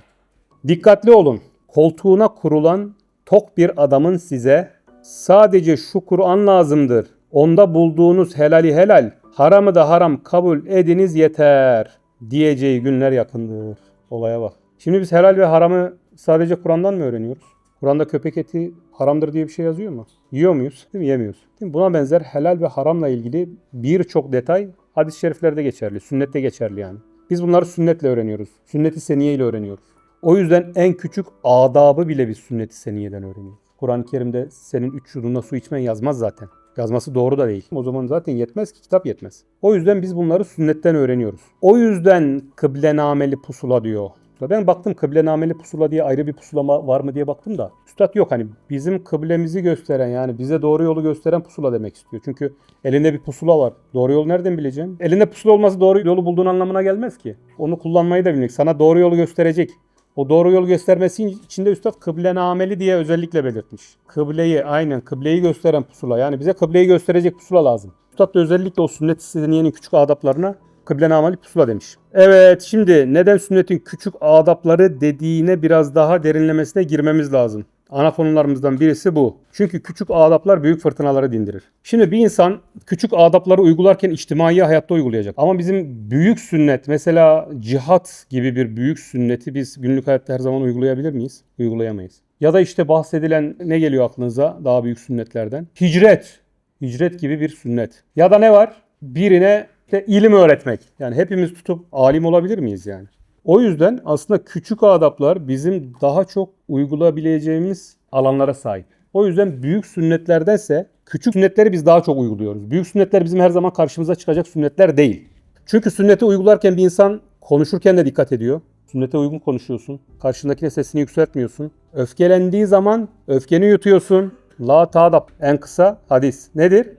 Dikkatli olun. Koltuğuna kurulan tok bir adamın size sadece şu Kur'an lazımdır. Onda bulduğunuz helali helal, haramı da haram kabul ediniz yeter diyeceği günler yakındır. Olaya bak. Şimdi biz helal ve haramı sadece Kur'an'dan mı öğreniyoruz? Kur'an'da köpek eti haramdır diye bir şey yazıyor mu? Yiyor muyuz? Değil mi? Yemiyoruz. Değil mi? Buna benzer helal ve haramla ilgili birçok detay hadis-i şeriflerde geçerli. Sünnette geçerli yani. Biz bunları sünnetle öğreniyoruz. Sünnet-i seniye ile öğreniyoruz. O yüzden en küçük adabı bile biz sünnet-i seniyeden öğreniyoruz. Kur'an-ı Kerim'de senin 3 yudumla su içmen yazmaz zaten. Yazması doğru da değil. O zaman zaten yetmez ki, kitap yetmez. O yüzden biz bunları sünnetten öğreniyoruz. O yüzden kıblenameli pusula diyor. Ben baktım kıblenameli pusula diye ayrı bir pusula var mı diye baktım da. Üstad yok, hani bizim kıblemizi gösteren, yani bize doğru yolu gösteren pusula demek istiyor. Çünkü elinde bir pusula var. Doğru yolu nereden bileceğim? Elinde pusula olması doğru yolu bulduğun anlamına gelmez ki. Onu kullanmayı da bilmek. Sana doğru yolu gösterecek. O doğru yolu göstermesi için de Üstad kıblenameli diye özellikle belirtmiş. Kıbleyi, aynen kıbleyi gösteren pusula. Yani bize kıbleyi gösterecek pusula lazım. Üstad da özellikle o sünnet-i seniyenin küçük adaplarına kıblenameli pusula demiş. Evet, şimdi neden sünnetin küçük adapları dediğine biraz daha derinlemesine girmemiz lazım. Ana konularımızdan birisi bu. Çünkü küçük adaplar büyük fırtınaları dindirir. Şimdi bir insan küçük adapları uygularken içtimai hayatta uygulayacak. Ama bizim büyük sünnet, mesela cihat gibi bir büyük sünneti biz günlük hayatta her zaman uygulayabilir miyiz? Uygulayamayız. Ya da işte bahsedilen ne geliyor aklınıza daha büyük sünnetlerden? Hicret. Hicret gibi bir sünnet. Ya da ne var? Birine ilim öğretmek. Yani hepimiz tutup alim olabilir miyiz yani? O yüzden aslında küçük adaplar bizim daha çok uygulayabileceğimiz alanlara sahip. O yüzden büyük sünnetlerdense küçük sünnetleri biz daha çok uyguluyoruz. Büyük sünnetler bizim her zaman karşımıza çıkacak sünnetler değil. Çünkü sünneti uygularken bir insan konuşurken de dikkat ediyor. Sünnete uygun konuşuyorsun. Karşındakine sesini yükseltmiyorsun. Öfkelendiği zaman öfkeni yutuyorsun. La ta'dab, en kısa hadis. Nedir?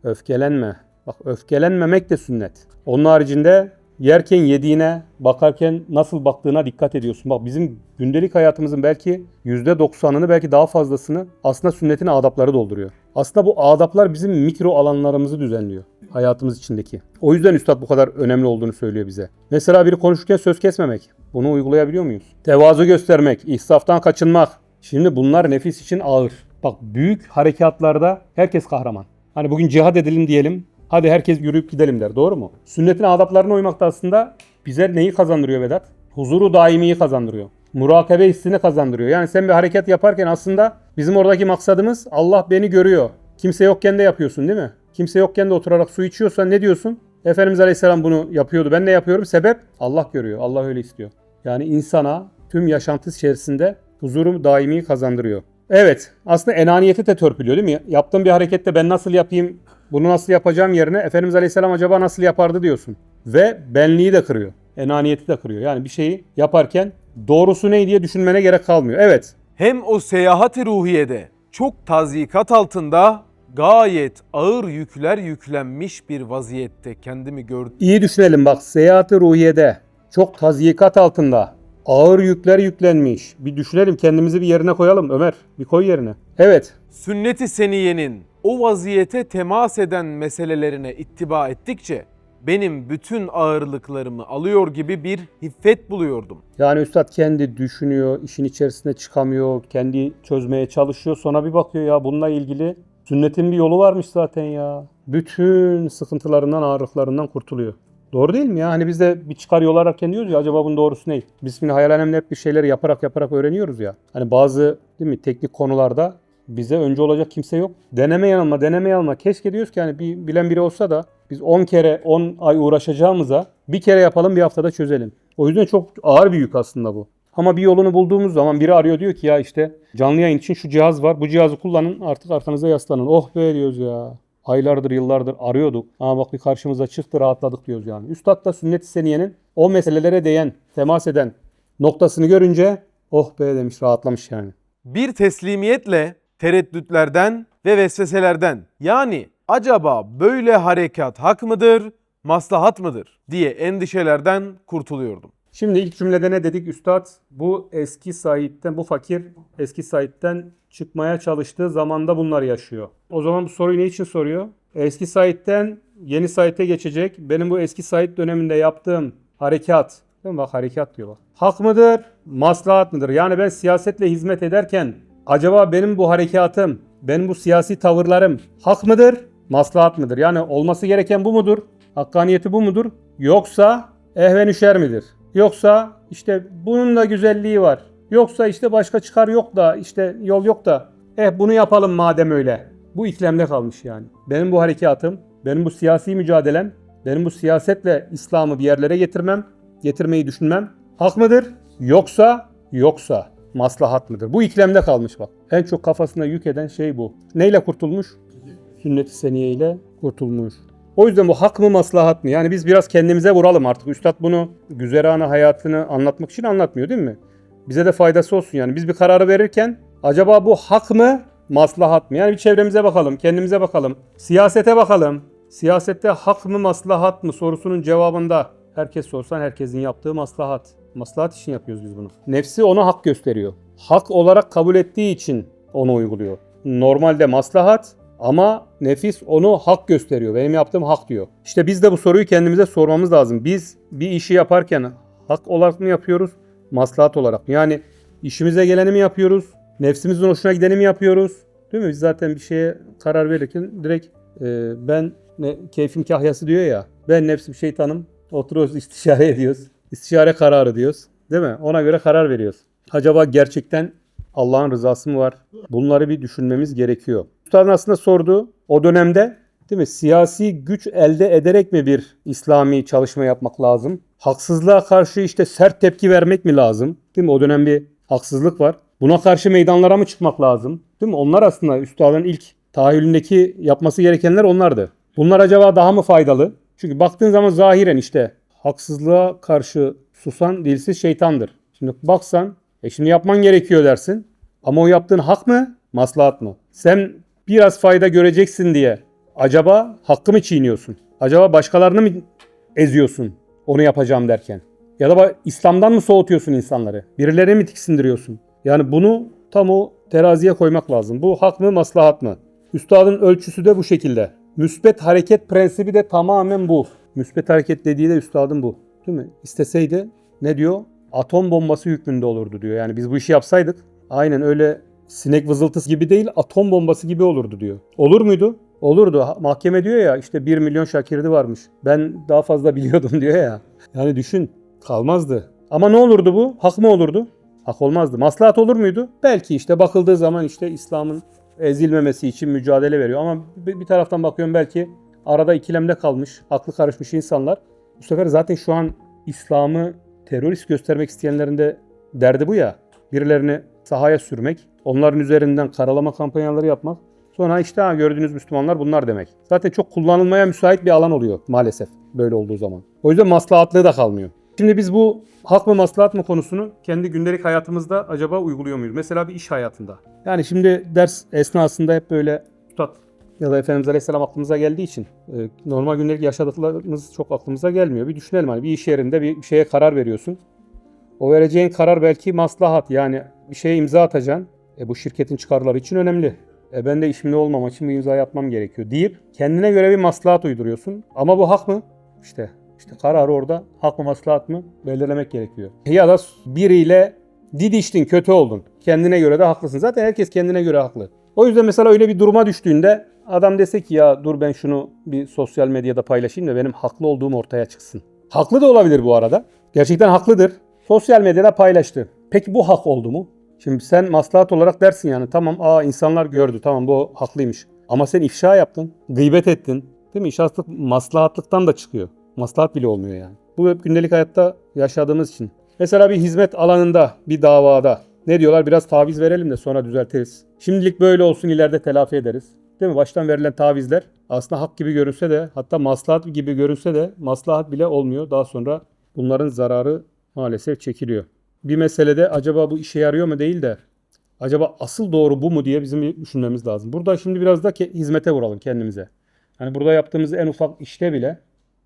Öfkelenme. Bak, öfkelenmemek de sünnet. Onun haricinde yerken yediğine, bakarken nasıl baktığına dikkat ediyorsun. Bak, bizim gündelik hayatımızın belki %90'ını, belki daha fazlasını aslında sünnetin adapları dolduruyor. Aslında bu adaplar bizim mikro alanlarımızı düzenliyor hayatımız içindeki. O yüzden Üstad bu kadar önemli olduğunu söylüyor bize. Mesela biri konuşurken söz kesmemek. Bunu uygulayabiliyor muyuz? Tevazu göstermek, ihsaftan kaçınmak. Şimdi bunlar nefis için ağır. Bak, büyük harekatlarda herkes kahraman. Hani bugün cihad edelim diyelim. Hadi herkes yürüyüp gidelim der. Doğru mu? Sünnetin adaplarına uymak da aslında bize neyi kazandırıyor Vedat? Huzuru daimiyi kazandırıyor. Murakabe hissini kazandırıyor. Yani sen bir hareket yaparken aslında bizim oradaki maksadımız Allah beni görüyor. Kimse yokken de yapıyorsun değil mi? Kimse yokken de oturarak su içiyorsan ne diyorsun? Efendimiz Aleyhisselam bunu yapıyordu. Ben ne yapıyorum? Sebep? Allah görüyor. Allah öyle istiyor. Yani insana tüm yaşantısı içerisinde huzuru daimiyi kazandırıyor. Evet, aslında enaniyeti de törpülüyor değil mi? Yaptığım bir harekette ben nasıl yapayım, bunu nasıl yapacağım yerine Efendimiz Aleyhisselam acaba nasıl yapardı diyorsun. Ve benliği de kırıyor. Enaniyeti de kırıyor. Yani bir şeyi yaparken doğrusu ne diye düşünmene gerek kalmıyor. Evet. Hem o seyahat-i ruhiyede çok tazyikat altında gayet ağır yükler yüklenmiş bir vaziyette kendimi gördüm. İyi düşünelim bak, seyahat-i ruhiyede çok tazyikat altında ağır yükler yüklenmiş. Bir düşünelim, kendimizi bir yerine koyalım Ömer. Bir koy yerine. Evet. Sünnet-i seniyenin o vaziyete temas eden meselelerine ittiba ettikçe benim bütün ağırlıklarımı alıyor gibi bir hiffet buluyordum. Yani Üstad kendi düşünüyor, işin içerisine çıkamıyor, kendi çözmeye çalışıyor. Sonra bir bakıyor, ya bununla ilgili sünnetin bir yolu varmış zaten ya. Bütün sıkıntılarından, ağırlıklarından kurtuluyor. Doğru değil mi ya? Hani biz de bir çıkar yol ararken diyoruz ya, acaba bunun doğrusu ne? Biz şimdi hayalhanemle hep bir şeyleri yaparak öğreniyoruz ya. Hani bazı değil mi teknik konularda bize önce olacak kimse yok. Deneme yanılma. Keşke diyoruz ki hani bir bilen biri olsa da biz 10 kere 10 ay uğraşacağımıza bir kere yapalım, bir haftada çözelim. O yüzden çok ağır bir yük aslında bu. Ama bir yolunu bulduğumuz zaman biri arıyor, diyor ki ya işte canlı yayın için şu cihaz var. Bu cihazı kullanın, artık arkanıza yaslanın. Oh be diyoruz ya. Aylardır, yıllardır arıyorduk. Ama bak bir karşımıza çıktı, rahatladık diyoruz yani. Üstad da sünnet-i seniyenin o meselelere değen, temas eden noktasını görünce Oh be demiş, rahatlamış yani. Bir teslimiyetle tereddütlerden ve vesveselerden, yani acaba böyle harekat hak mıdır, maslahat mıdır diye endişelerden kurtuluyordum. Şimdi ilk cümlede ne dedik üstad? Bu eski Said'den, bu fakir eski Said'den çıkmaya çalıştığı zamanda bunları yaşıyor. O zaman bu soruyu ne için soruyor? Eski Said'den yeni Said'e geçecek. Benim bu eski Said döneminde yaptığım harekat, değil mi? Bak harekat diyor bak. Hak mıdır, maslahat mıdır? Yani ben siyasetle hizmet ederken acaba benim bu harekatım, benim bu siyasi tavırlarım hak mıdır, maslahat mıdır? Yani olması gereken bu mudur? Hakkaniyeti bu mudur? Yoksa ehven şer midir? Yoksa işte bunun da güzelliği var. Yoksa işte başka çıkar yok da işte yol yok da bunu yapalım madem öyle. Bu ikilemde kalmış yani. Benim bu harekatım, benim bu siyasi mücadelem, benim bu siyasetle İslam'ı bir yerlere getirmeyi düşünmem hak mıdır? Yoksa maslahat mıdır? Bu ikilemde kalmış bak. En çok kafasına yük eden şey bu. Neyle kurtulmuş? Sünnet-i seniye ile kurtulmuş. O yüzden bu hak mı maslahat mı? Yani biz biraz kendimize vuralım artık. Üstad bunu güzerana hayatını anlatmak için anlatmıyor değil mi? Bize de faydası olsun yani. Biz bir kararı verirken acaba bu hak mı maslahat mı? Yani bir çevremize bakalım, kendimize bakalım. Siyasete bakalım. Siyasette hak mı maslahat mı sorusunun cevabında herkes sorsan herkesin yaptığı maslahat. Maslahat için yapıyoruz biz bunu. Nefsi ona hak gösteriyor. Hak olarak kabul ettiği için onu uyguluyor. Normalde maslahat ama nefis onu hak gösteriyor. Benim yaptığım hak diyor. İşte biz de bu soruyu kendimize sormamız lazım. Biz bir işi yaparken hak olarak mı yapıyoruz? Maslahat olarak mı? Yani işimize geleni mi yapıyoruz? Nefsimizin hoşuna gideni mi yapıyoruz? Değil mi? Biz zaten bir şeye karar verirken direkt keyfim kahyası diyor ya. Ben nefsim şeytanım. Oturuyoruz, istişare ediyoruz. İstişare kararı diyoruz. Değil mi? Ona göre karar veriyoruz. Acaba gerçekten Allah'ın rızası mı var? Bunları bir düşünmemiz gerekiyor. Üstadın aslında sorduğu o dönemde değil mi? Siyasi güç elde ederek mi bir İslami çalışma yapmak lazım? Haksızlığa karşı işte sert tepki vermek mi lazım? Değil mi? O dönem bir haksızlık var. Buna karşı meydanlara mı çıkmak lazım? Değil mi? Onlar aslında üstadın ilk tahayyülündeki yapması gerekenler onlardı. Bunlar acaba daha mı faydalı? Çünkü baktığın zaman zahiren işte haksızlığa karşı susan dilsiz şeytandır. Şimdi baksan şimdi yapman gerekiyor dersin. Ama o yaptığın hak mı? Maslahat mı? Sen biraz fayda göreceksin diye acaba hakkı mı çiğniyorsun? Acaba başkalarını mı eziyorsun onu yapacağım derken? Ya da İslam'dan mı soğutuyorsun insanları? Birilerini mi tiksindiriyorsun? Yani bunu tam o teraziye koymak lazım. Bu hak mı, maslahat mı? Üstadın ölçüsü de bu şekilde. Müsbet hareket prensibi de tamamen bu. Müsbet hareket dediği de üstadın bu. Değil mi? İsteseydi ne diyor? Atom bombası hükmünde olurdu diyor. Yani biz bu işi yapsaydık aynen öyle sinek vızıltısı gibi değil atom bombası gibi olurdu diyor. Olur muydu? Olurdu. Mahkeme diyor ya işte 1 milyon şakirdi varmış. Ben daha fazla biliyordum diyor ya. Yani düşün kalmazdı. Ama ne olurdu bu? Hak mı olurdu? Hak olmazdı. Maslahat olur muydu? Belki işte bakıldığı zaman işte İslam'ın ezilmemesi için mücadele veriyor. Ama bir taraftan bakıyorum belki arada ikilemde kalmış, aklı karışmış insanlar. Bu sefer zaten şu an İslam'ı terörist göstermek isteyenlerin de derdi bu ya. Birilerini sahaya sürmek, onların üzerinden karalama kampanyaları yapmak. Sonra işte gördüğünüz Müslümanlar bunlar demek. Zaten çok kullanılmaya müsait bir alan oluyor maalesef böyle olduğu zaman. O yüzden maslahatlığı da kalmıyor. Şimdi biz bu hak mı maslahat mı konusunu kendi gündelik hayatımızda acaba uyguluyor muyuz? Mesela bir iş hayatında. Yani şimdi ders esnasında hep böyle Üstad ya da Efendimiz Aleyhisselam aklımıza geldiği için normal gündelik yaşadıklarımız çok aklımıza gelmiyor. Bir düşünelim hani bir iş yerinde bir şeye karar veriyorsun. O vereceğin karar belki maslahat yani bir şeye imza atacaksın. Bu şirketin çıkarları için önemli. Ben de işimde olmamak için bir imza yapmam gerekiyor deyip kendine göre bir maslahat uyduruyorsun. Ama bu hak mı? İşte kararı orada hak mı maslahat mı belirlemek gerekiyor. Ya da biriyle didiştin, kötü oldun. Kendine göre de haklısın. Zaten herkes kendine göre haklı. O yüzden mesela öyle bir duruma düştüğünde adam dese ki ya dur ben şunu bir sosyal medyada paylaşayım da benim haklı olduğum ortaya çıksın. Haklı da olabilir bu arada. Gerçekten haklıdır. Sosyal medyada paylaştı. Peki bu hak oldu mu? Şimdi sen maslahat olarak dersin yani tamam insanlar gördü tamam bu haklıymış. Ama sen ifşa yaptın, gıybet ettin. Değil mi? İşaretlik maslahatlıktan da çıkıyor. Maslahat bile olmuyor yani. Bu hep gündelik hayatta yaşadığımız için. Mesela bir hizmet alanında, bir davada ne diyorlar? Biraz taviz verelim de sonra düzeltiriz. Şimdilik böyle olsun ileride telafi ederiz. Değil mi? Baştan verilen tavizler aslında hak gibi görünse de hatta maslahat gibi görünse de maslahat bile olmuyor. Daha sonra bunların zararı maalesef çekiliyor. bir meselede acaba bu işe yarıyor mu değil de acaba asıl doğru bu mu diye bizim bir düşünmemiz lazım. Burada şimdi biraz da hizmete vuralım kendimize. Hani burada yaptığımız en ufak işte bile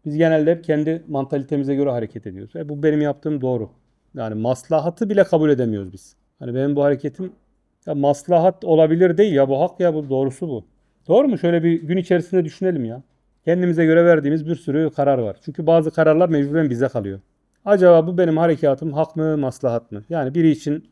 biz genelde hep kendi mantalitemize göre hareket ediyoruz. Bu benim yaptığım doğru. Yani maslahatı bile kabul edemiyoruz biz. Hani benim bu hareketim ya maslahat olabilir değil ya bu hak ya bu doğrusu bu. Doğru mu? Şöyle bir gün içerisinde düşünelim ya. Kendimize göre verdiğimiz bir sürü karar var. Çünkü bazı kararlar mecburen bize kalıyor. Acaba bu benim harekatım hak mı, maslahat mı? Yani biri için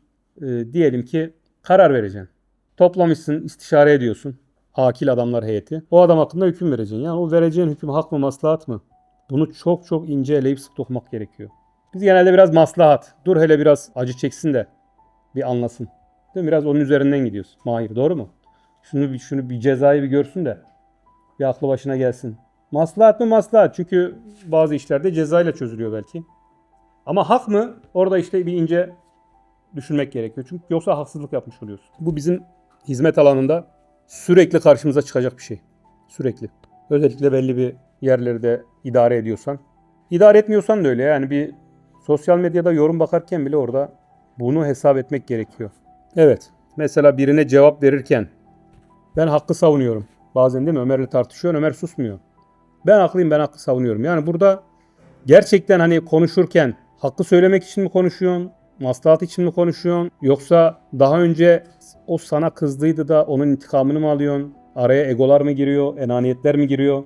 diyelim ki karar vereceksin. Toplamışsın, istişare ediyorsun. Akil adamlar heyeti. O adam hakkında hüküm vereceksin. Yani o vereceğin hüküm hak mı, maslahat mı? Bunu çok çok ince eleyip sık dokumak gerekiyor. Biz genelde biraz maslahat. Dur hele biraz acı çeksin de bir anlasın. Değil mi? Biraz onun üzerinden gidiyoruz. Mahir, doğru mu? Şunu bir cezayı bir görsün de bir aklı başına gelsin. Maslahat mı maslahat? Çünkü bazı işlerde cezayla çözülüyor belki. Ama hak mı? Orada işte bir ince düşünmek gerekiyor. Çünkü yoksa haksızlık yapmış oluyorsun. Bu bizim hizmet alanında sürekli karşımıza çıkacak bir şey. Sürekli. Özellikle belli bir yerleri de idare ediyorsan. İdare etmiyorsan da öyle. Yani bir sosyal medyada yorum bakarken bile orada bunu hesap etmek gerekiyor. Evet. Mesela birine cevap verirken ben hakkı savunuyorum. Bazen değil mi? Ömer'le tartışıyor. Ömer susmuyor. Ben haklıyım, ben hakkı savunuyorum. Yani burada gerçekten hani konuşurken hakkı söylemek için mi konuşuyorsun? Maslahat için mi konuşuyorsun? Yoksa daha önce o sana kızdıydı da onun intikamını mı alıyorsun? Araya egolar mı giriyor? Enaniyetler mi giriyor?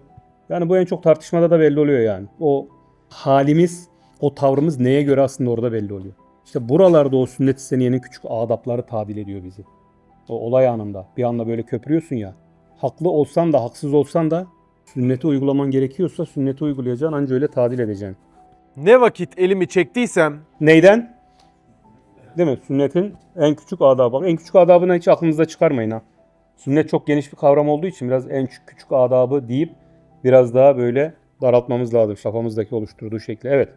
Yani bu en çok tartışmada da belli oluyor yani. O halimiz, o tavrımız neye göre aslında orada belli oluyor. İşte buralarda o sünnet-i seniyenin küçük adapları tadil ediyor bizi. O olay anında. Bir anda böyle köpürüyorsun ya. Haklı olsan da haksız olsan da sünneti uygulaman gerekiyorsa sünneti uygulayacaksın, anca öyle tadil edeceksin. Ne vakit elimi çektiysem Neyden? Değil mi? Sünnetin en küçük adabı. En küçük adabını hiç aklınızda çıkarmayın ha. Sünnet çok geniş bir kavram olduğu için biraz en küçük adabı deyip biraz daha böyle daraltmamız lazım. Kafamızdaki oluşturduğu şekli. Evet.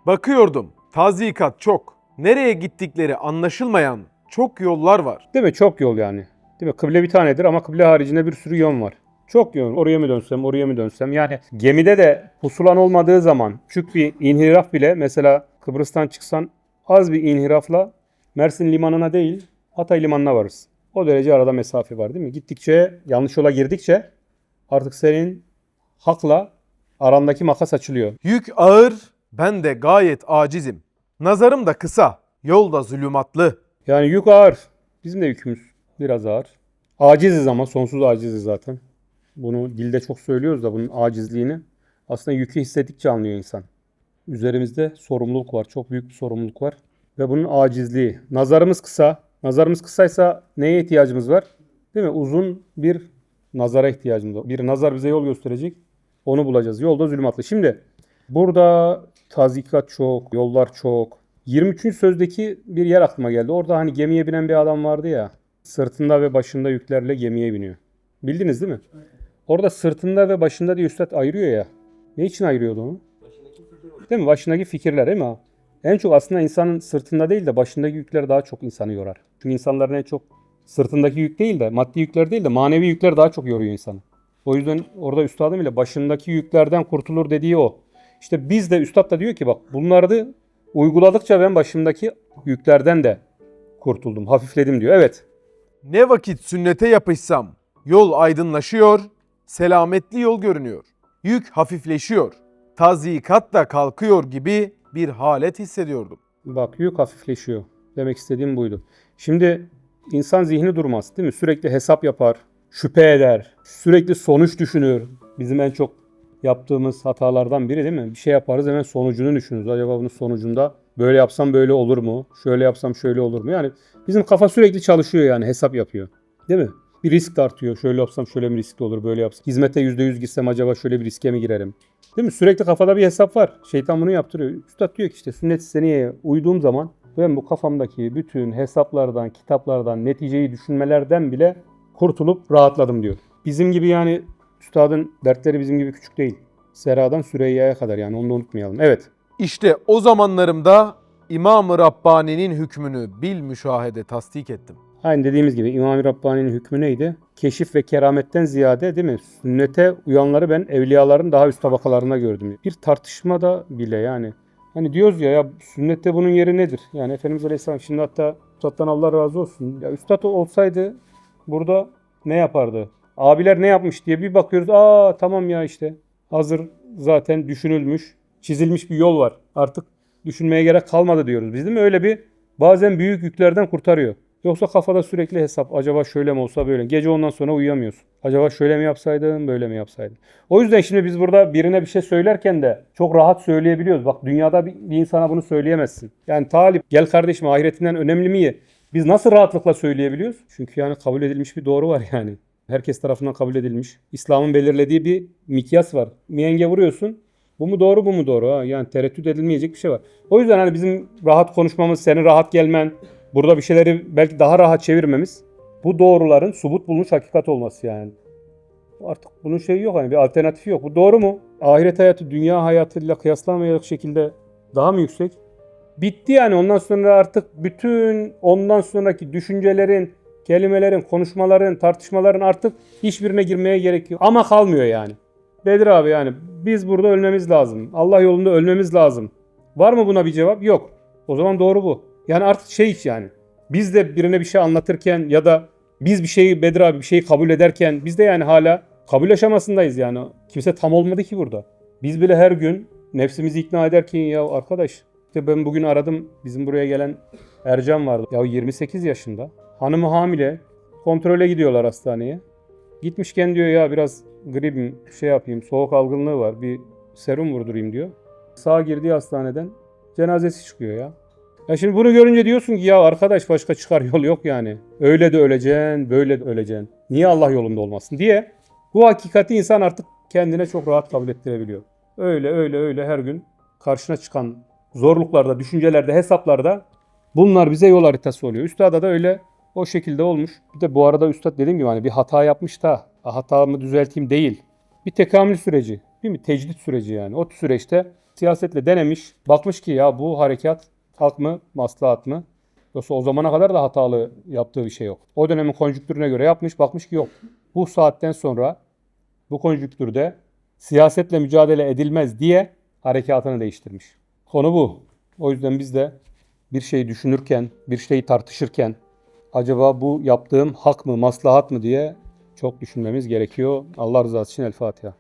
bakıyordum. Tazikat çok. Nereye gittikleri anlaşılmayan çok yollar var. Değil mi? Çok yol yani. Değil mi? Kıble bir tanedir ama kıble haricinde bir sürü yön var. Çok yön. Oraya mı dönsem, oraya mı dönsem? Yani gemide de pusulan olmadığı zaman küçük bir inhiraf bile, mesela Kıbrıs'tan çıksan az bir inhirafla Mersin limanına değil Hatay limanına varırız. O derece arada mesafe var değil mi? Gittikçe, yanlış yola girdikçe artık senin hakla arandaki makas açılıyor. Yük ağır, ben de gayet acizim. Nazarım da kısa, yolda zulümatlı. Yani yük ağır. Bizim de yükümüz biraz ağır. Aciziz ama sonsuz aciziz zaten. Bunu dilde çok söylüyoruz da bunun acizliğini aslında yükü hissettikçe anlıyor insan. Üzerimizde sorumluluk var. Çok büyük bir sorumluluk var. Ve bunun acizliği. Nazarımız kısa. Nazarımız kısaysa neye ihtiyacımız var? Değil mi? Uzun bir nazara ihtiyacımız var. Bir nazar bize yol gösterecek. Onu bulacağız. Yolda zulümatlı. Şimdi burada tazikat çok, yollar çok. 23. sözdeki bir yer aklıma geldi. Orada hani gemiye binen bir adam vardı ya. Sırtında ve başında yüklerle gemiye biniyor. Bildiniz değil mi? Orada sırtında ve başında diye üstad ayırıyor ya. Ne için ayırıyordu onu? Değil mi? Başındaki fikirler değil mi ha? En çok aslında insanın sırtında değil de başındaki yükler daha çok insanı yorar. Çünkü insanların en çok sırtındaki yük değil de maddi yükler değil de manevi yükler daha çok yoruyor insanı. O yüzden orada üstadım ile başındaki yüklerden kurtulur dediği o. İşte biz de üstad da diyor ki bak bunları da uyguladıkça ben başımdaki yüklerden de kurtuldum, hafifledim diyor. Evet. Ne vakit sünnete yapışsam, yol aydınlaşıyor, selametli yol görünüyor. Yük hafifleşiyor, tazikat da kalkıyor gibi bir halet hissediyordum. Bak yük hafifleşiyor. Demek istediğim buydu. Şimdi insan zihni durmaz değil mi? Sürekli hesap yapar, şüphe eder, sürekli sonuç düşünür. Bizim en çok yaptığımız hatalardan biri değil mi? Bir şey yaparız hemen sonucunu düşünürüz. Acaba bunun sonucunda böyle yapsam böyle olur mu? Şöyle yapsam şöyle olur mu? Yani bizim kafa sürekli çalışıyor yani hesap yapıyor. Değil mi? Bir risk de artıyor. Şöyle yapsam şöyle mi riskli olur, böyle yapsam. Hizmete %100 gitsem acaba şöyle bir riske mi girerim? Değil mi? Sürekli kafada bir hesap var. Şeytan bunu yaptırıyor. Üstad diyor ki işte sünnet-i seniyeye uyduğum zaman ben bu kafamdaki bütün hesaplardan, kitaplardan, neticeyi düşünmelerden bile kurtulup rahatladım diyor. Bizim gibi yani üstadın dertleri bizim gibi küçük değil. Sera'dan Süreyya'ya kadar yani onu da unutmayalım. Evet. İşte o zamanlarımda İmam-ı Rabbani'nin hükmünü bil müşahede tasdik ettim. Aynı dediğimiz gibi İmam-ı Rabbani'nin hükmü neydi? Keşif ve kerametten ziyade değil mi? Sünnete uyanları ben evliyaların daha üst tabakalarına gördüm. Bir tartışmada bile yani Hani diyoruz ya sünnette bunun yeri nedir? Yani Efendimiz Aleyhisselam şimdi hatta Üstad'dan Allah razı olsun. Ya Üstad olsaydı burada ne yapardı? Abiler ne yapmış diye bir bakıyoruz. Aa tamam ya işte hazır zaten düşünülmüş, çizilmiş bir yol var. Artık düşünmeye gerek kalmadı diyoruz. Biz değil mi? Öyle bir bazen büyük yüklerden kurtarıyor. Yoksa kafada sürekli hesap. Acaba şöyle mi olsa böyle. Gece ondan sonra uyuyamıyorsun. Acaba şöyle mi yapsaydım, böyle mi yapsaydım? O yüzden şimdi biz burada birine bir şey söylerken de çok rahat söyleyebiliyoruz. Bak dünyada bir insana bunu söyleyemezsin. Yani talip gel kardeşim ahiretinden önemli mi? Biz nasıl rahatlıkla söyleyebiliyoruz? Çünkü yani kabul edilmiş bir doğru var yani. Herkes tarafından kabul edilmiş. İslam'ın belirlediği bir mikyas var. Miyenge vuruyorsun. Bu mu doğru, bu mu doğru? Ha? Yani tereddüt edilmeyecek bir şey var. O yüzden hani bizim rahat konuşmamız, senin rahat gelmen, burada bir şeyleri belki daha rahat çevirmemiz bu doğruların subut bulmuş hakikat olması yani. Artık bunun şeyi yok hani bir alternatifi yok. Bu doğru mu? Ahiret hayatı dünya hayatıyla kıyaslamayacak şekilde daha mı yüksek? Bitti yani ondan sonra artık bütün ondan sonraki düşüncelerin, kelimelerin, konuşmaların, tartışmaların artık hiçbirine girmeye gerek yok. Ama kalmıyor yani. Bedir abi yani biz burada ölmemiz lazım. Allah yolunda ölmemiz lazım. Var mı buna bir cevap? Yok. O zaman doğru bu. Yani artık şey hiç yani. Biz de birine bir şey anlatırken ya da biz bir şeyi Bedir abi bir şeyi kabul ederken biz de yani hala kabul aşamasındayız yani. Kimse tam olmadı ki burada. Biz bile her gün nefsimizi ikna ederken ya arkadaş işte ben bugün aradım bizim buraya gelen Ercan vardı. Ya 28 yaşında. Hanımı hamile. Kontrole gidiyorlar hastaneye. Gitmişken diyor ya biraz gripim şey yapayım soğuk algınlığı var bir serum vurdurayım diyor. Sağ girdiği hastaneden cenazesi çıkıyor ya. Ya şimdi bunu görünce diyorsun ki ya arkadaş başka çıkar yol yok yani. Öyle de öleceksin, böyle de öleceksin. Niye Allah yolunda olmasın diye. Bu hakikati insan artık kendine çok rahat kabul ettirebiliyor. Öyle her gün karşına çıkan zorluklarda, düşüncelerde, hesaplarda bunlar bize yol haritası oluyor. Üstad'a da öyle o şekilde olmuş. Bir de bu arada Üstad dediğim gibi hani bir hata yapmış da hatamı düzelteyim değil. Bir tekamül süreci, değil mi? Tecdit süreci yani. O süreçte siyasetle denemiş. Bakmış ki ya bu harekat hak mı, maslahat mı? Yoksa o zamana kadar da hatalı yaptığı bir şey yok. O dönemin konjüktürüne göre yapmış. Bakmış ki yok. Bu saatten sonra bu konjüktürde siyasetle mücadele edilmez diye harekatını değiştirmiş. Konu bu. O yüzden biz de bir şeyi düşünürken, bir şeyi tartışırken acaba bu yaptığım hak mı, maslahat mı diye çok düşünmemiz gerekiyor. Allah rızası için El Fatiha.